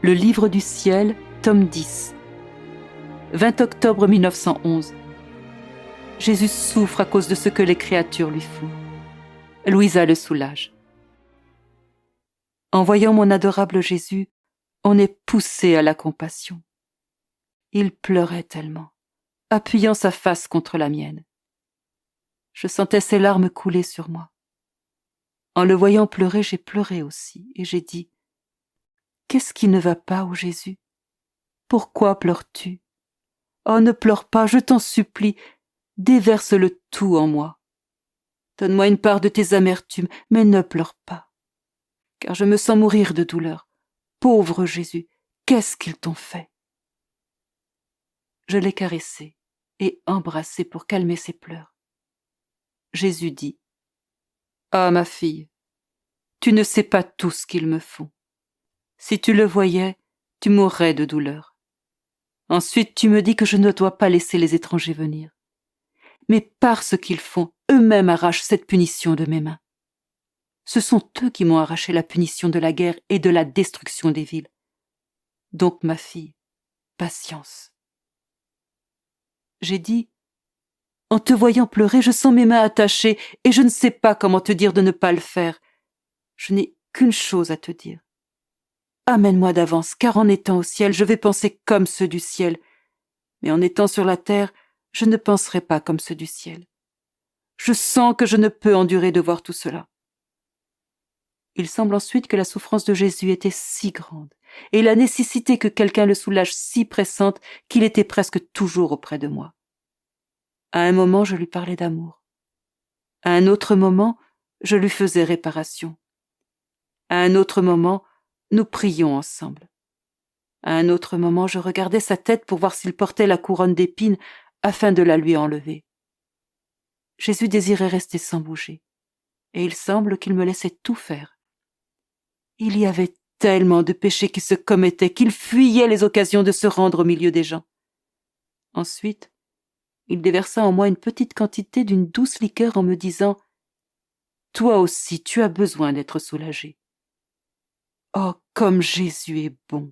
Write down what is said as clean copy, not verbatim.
Le livre du ciel, tome 10. 20 octobre 1911. Jésus souffre à cause de ce que les créatures lui font. Louisa le soulage. En voyant mon adorable Jésus, on est poussé à la compassion. Il pleurait tellement, appuyant sa face contre la mienne. Je sentais ses larmes couler sur moi. En le voyant pleurer, j'ai pleuré aussi, et j'ai dit « Qu'est-ce qui ne va pas, ô Jésus? Pourquoi pleures-tu? Oh, ne pleure pas, je t'en supplie, déverse le tout en moi. Donne-moi une part de tes amertumes, mais ne pleure pas, car je me sens mourir de douleur. Pauvre Jésus, qu'est-ce qu'ils t'ont fait ?» Je l'ai caressé et embrassé pour calmer ses pleurs. Jésus dit « Ah, ma fille, tu ne sais pas tout ce qu'ils me font. Si tu le voyais, tu mourrais de douleur. Ensuite, tu me dis que je ne dois pas laisser les étrangers venir. Mais par ce qu'ils font, eux-mêmes arrachent cette punition de mes mains. Ce sont eux qui m'ont arraché la punition de la guerre et de la destruction des villes. Donc, ma fille, patience. » J'ai dit « En te voyant pleurer, je sens mes mains attachées et je ne sais pas comment te dire de ne pas le faire. Je n'ai qu'une chose à te dire. Amène-moi d'avance, car en étant au ciel, je vais penser comme ceux du ciel. Mais en étant sur la terre, je ne penserai pas comme ceux du ciel. Je sens que je ne peux endurer de voir tout cela. » Il semble ensuite que la souffrance de Jésus était si grande, et la nécessité que quelqu'un le soulage si pressante qu'il était presque toujours auprès de moi. À un moment, je lui parlais d'amour. À un autre moment, je lui faisais réparation. À un autre moment, nous prions ensemble. À un autre moment, je regardais sa tête pour voir s'il portait la couronne d'épines afin de la lui enlever. Jésus désirait rester sans bouger, et il semble qu'il me laissait tout faire. Il y avait tellement de péchés qui se commettaient qu'il fuyait les occasions de se rendre au milieu des gens. Ensuite, il déversa en moi une petite quantité d'une douce liqueur en me disant « Toi aussi, tu as besoin d'être soulagé. » Oh, comme Jésus est bon!